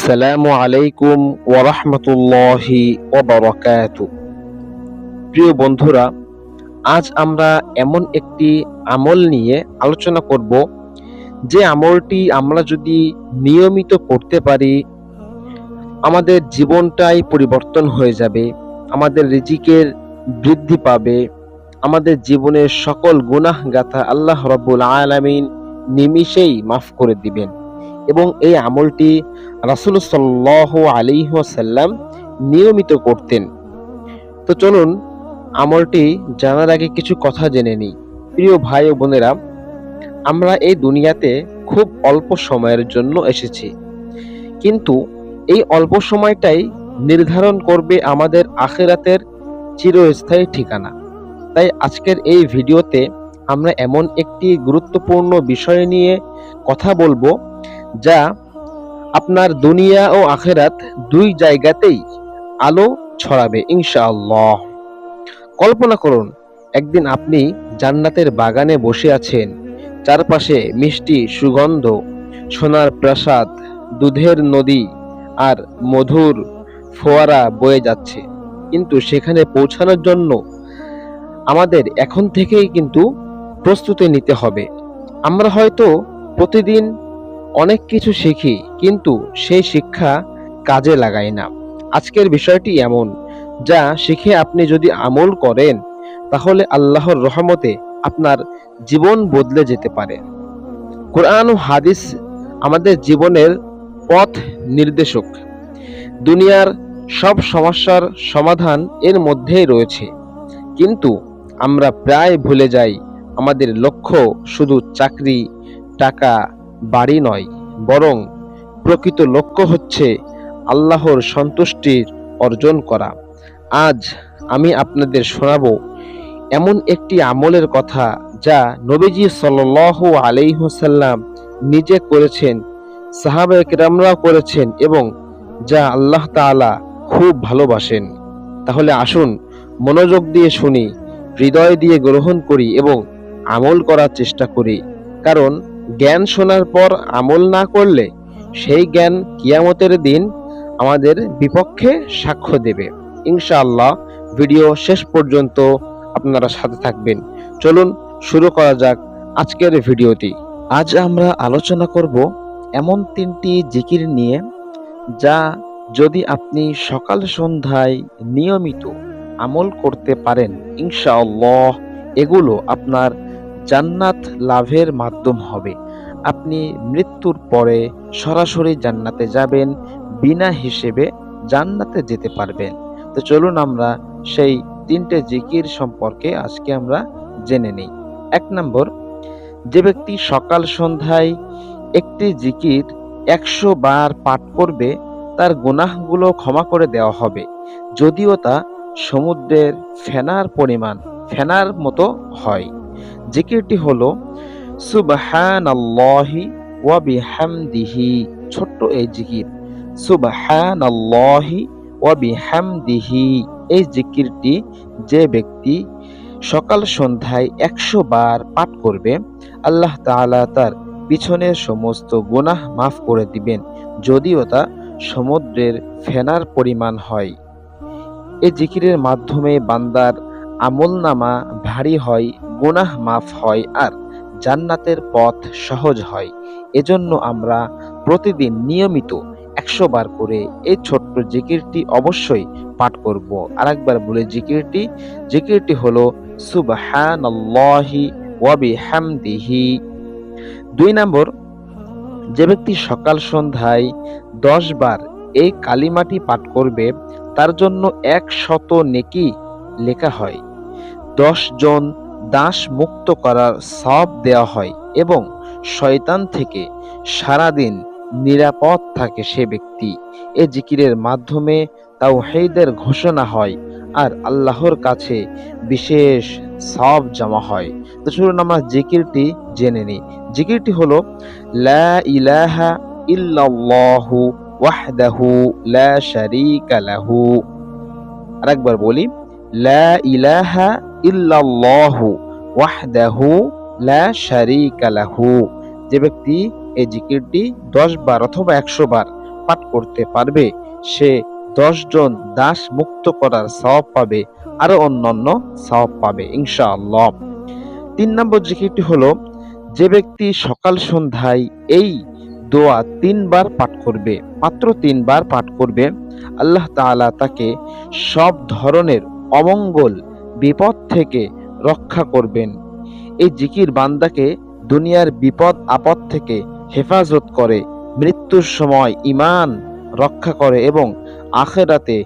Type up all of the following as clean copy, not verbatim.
আসসালামু আলাইকুম ওয়া রাহমাতুল্লাহি ওয়া বারাকাতুহু। প্রিয় বন্ধুরা, আজ আমরা এমন একটি আমল নিয়ে আলোচনা করব, যে আমলটি আমরা যদি নিয়মিত করতে পারি, আমাদের জীবনটাই পরিবর্তন হয়ে যাবে, আমাদের রিজিকের বৃদ্ধি পাবে, আমাদের জীবনের সকল গুনাহ গাথা আল্লাহ রাব্বুল আলামিন নিমিষেই মাফ করে দিবেন। এবং এই আমলটি রাসূল সাল্লাল্লাহু আলাইহি ওয়াসাল্লাম নিয়মিত করতেন। তো চলুন আমলটি জানার আগে কিছু কথা জেনে নিই। প্রিয় ভাই ও বোনেরা, আমরা এই দুনিয়াতে খুব অল্প সময়ের জন্য এসেছি, কিন্তু এই অল্প সময়টাই নির্ধারণ করবে আমাদের আখিরাতের চিরস্থায়ী ঠিকানা। তাই আজকের এই ভিডিওতে আমরা এমন একটি গুরুত্বপূর্ণ বিষয় নিয়ে কথা বলবো, যা আপনার দুনিয়া ও আখিরাত দুই জায়গাতেই আলো ছড়াবে ইনশাআল্লাহ। কল্পনা করুন, একদিন আপনি জান্নাতের বাগানে বসে আছেন, চারপাশে মিষ্টি সুগন্ধ, সোনার প্রাসাদ, দুধের নদী আর মধুর ফোয়ারা বয়ে যাচ্ছে। কিন্তু সেখানে পৌঁছানোর জন্য আমাদের এখন থেকেই কিন্তু প্রস্তুতি নিতে হবে। আমরা হয়তো প্রতিদিন অনেক কিছু শিখি, কিন্তু সেই শিক্ষা কাজে লাগাই না। আজকের বিষয়টি এমন, যা শিখে আপনি যদি আমল করেন, তাহলে আল্লাহর রহমতে আপনার জীবন বদলে যেতে পারে। কোরআন ও হাদিস আমাদের জীবনের পথ নির্দেশক। দুনিয়ার সব সমস্যার সমাধান এর মধ্যেই রয়েছে, কিন্তু আমরা প্রায় ভুলে যাই আমাদের লক্ষ্য শুধু চাকরি, টাকা, বাড়ি নয়, বরং প্রকৃত লক্ষ্য হচ্ছে আল্লাহর সন্তুষ্টির অর্জন করা। আজ আমি আপনাদের শোনাবো এমন একটি আমলের কথা, যা নবীজি সাল্লাল্লাহু আলাইহি ওয়াসাল্লাম নিজে করেছেন, সাহাবায়ে কেরামরাও করেছেন, এবং যা আল্লাহ তাআলা খুব ভালোবাসেন। তাহলে আসুন মনোযোগ দিয়ে শুনি, হৃদয় দিয়ে গ্রহণ করি এবং আমল করার চেষ্টা করি। কারণ জ্ঞান শোনার পর আমল না করলে সেই জ্ঞান কিয়ামতের দিন আমাদের বিপক্ষে সাক্ষ্য দেবে। ইনশাআল্লাহ ভিডিও শেষ পর্যন্ত আপনারা সাথে থাকবেন। চলুন শুরু করা যাক আজকের ভিডিওটি। আজ আমরা আলোচনা করব এমন তিনটি জিকির নিয়ে, যা যদি আপনি সকাল সন্ধ্যায় নিয়মিত আমল করতে পারেন, ইনশাআল্লাহ এগুলো আপনার জান্নাত লাভের মাধ্যম হবে। আপনি মৃত্যুর পরে সরাসরি জান্নাতে যাবেন, বিনা হিসেবে জান্নাতে যেতে পারবেন। তো চলুন আমরা সেই তিনটে জিকির সম্পর্কে আজকে আমরা জেনে নিই। 1 নম্বর, যে ব্যক্তি সকাল সন্ধ্যায় একটি জিকির 100 বার পাঠ করবে, তার গুনাহগুলো ক্ষমা করে দেওয়া হবে, যদিও তা সমুদ্রের ফেনার মতো হয়। জিকিরটি হলো সুবহানাল্লাহি ওয়া বিহামদিহি। ছোট্ট এই জিকির, সুবহানাল্লাহি ওয়া বিহামদিহি। এই জিকিরটি যে ব্যক্তি সকাল সন্ধ্যায় 100 বার পাঠ করবে, আল্লাহ তাআলা তার পিছনের সমস্ত গুনাহ মাফ করে দিবেন, যদিও তা সমুদ্রের ফেনার পরিমাণ হয়। এই জিকিরের মাধ্যমে বান্দার আমলনামা ভারী হয়, গুনাহ মাফ হয় আর জান্নাতের পথ সহজ হয়। এজন্য আমরা প্রতিদিন নিয়মিত 100 বার করে এই ছোট্ট জিকিরটি অবশ্যই পাঠ করব। আরেকবার বলে জিকিরটি হলো সুবহানাল্লাহি ওয়া বিহামদিহি। 2 নম্বর, যে ব্যক্তি সকাল সন্ধ্যায় 10 বার এই কালিমাটি পাঠ করবে, তার জন্য 100 নেকি লেখা হয়, 10 জন দাস মুক্ত করার সওয়াব দেওয়া হয় এবং শয়তান থেকে সারাদিন নিরাপদ থাকে সে ব্যক্তি। এই জিকিরের মাধ্যমে তাওহীদের ঘোষণা হয় আর আল্লাহর কাছে বিশেষ সওয়াব জমা হয়। তো চলুন আমরা জিকিরটি জেনে নিই। জিকিরটি হলো লা ইলাহা ইল্লাল্লাহু ওয়াহদাহু লা শারীকা লাহু। আরেকবার বলি, লা ইলাহা ইল্লাল্লাহু ওয়াহদাহু লা শারীকা লাহু। যে ব্যক্তি এই জিকিরটি 10 বার অথবা 100 বার পাঠ করতে পারবে সে 10 জন দাস মুক্ত করার সওয়াব পাবে, আরো অন্যান্য সওয়াব পাবে ইনশাআল্লাহ। 3 নম্বর জিকিরটি হলো, যে ব্যক্তি সকাল সন্ধ্যায় এই দোয়া 3 বার পাঠ করবে, মাত্র 3 বার পাঠ করবে, আল্লাহ তাআলা তাকে সব ধরনের অমঙ্গল বিপদ থেকে রক্ষা করবেন। এই জিকির বান্দাকে দুনিয়ার বিপদ আপদ থেকে হেফাজত করে, মৃত্যুর সময় ঈমান রক্ষা করে এবং আখিরাতে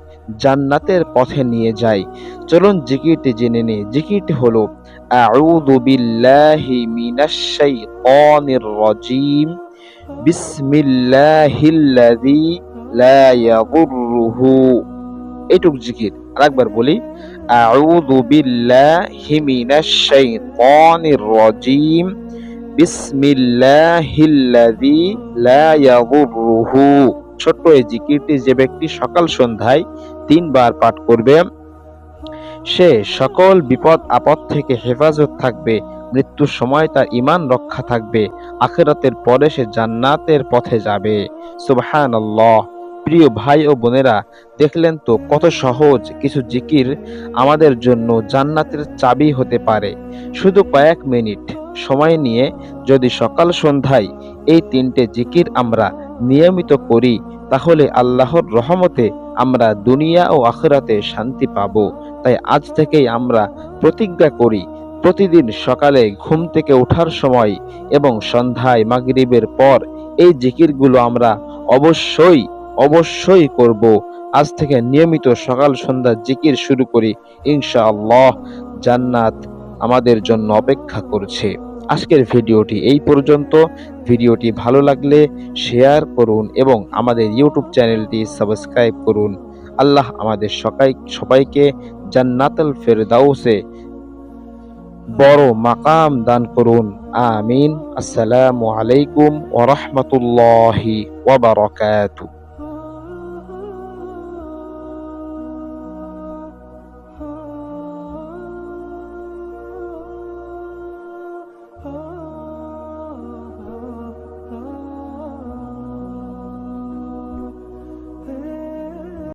জান্নাতের পথে নিয়ে যায়। চলুন জিকিরটি জেনে নিই। জিকিরটি হলো, আউযু বিল্লাহি মিনাশ শাইতানির রাজীম, বিসমিল্লাহিল্লাযী লা ইয়াদুররুহু। এইটুক জিকির আরেকবার বলি, আউযু বিল্লাহি মিনাশ শাইতানির রাজীম, বিসমিল্লাহিল্লাযী লা ইয়াদুররুহু। ছোট্ট এই জিকিরটি যে ব্যক্তি সকাল সন্ধ্যায় 3 বার পাঠ করবে, সে সকল বিপদ আপদ থেকে হেফাজত থাকবে, মৃত্যুর সময় তার ঈমান রক্ষা থাকবে, আখিরাতের পরে সে জান্নাতের পথে যাবে। সুবহানাল্লাহ। প্রিয় ভাই ও বোনেরা, দেখলেন তো কত সহজ কিছু জিকির আমাদের জন্য জান্নাতের চাবি হতে পারে। শুধু কয়েক মিনিট সময় নিয়ে যদি সকাল সন্ধ্যায় এই 3টে জিকির আমরা নিয়মিত করি, তাহলে আল্লাহর রহমতে আমরা দুনিয়া ও আখিরাতে শান্তি পাবো। তাই আজ থেকেই আমরা প্রতিজ্ঞা করি, প্রতিদিন সকালে ঘুম থেকে ওঠার সময় এবং সন্ধ্যায় মাগরিবের পর এই জিকিরগুলো আমরা অবশ্যই করব। আজ থেকে নিয়মিত সকাল সন্ধ্যা জিকির শুরু করি, ইনশাআল্লাহ জান্নাত আমাদের জন্য অপেক্ষা করছে। আজকের ভিডিওটি এই পর্যন্ত। ভিডিওটি ভালো লাগলে শেয়ার করুন এবং আমাদের ইউটিউব চ্যানেলটি সাবস্ক্রাইব করুন। আল্লাহ আমাদের সবাইকে জান্নাতুল ফেরদাউসে বড় মাকাম দান করুন। আমিন। আসসালামু আলাইকুম ওয়া রাহমাতুল্লাহি ওয়া বারাকাতুহু।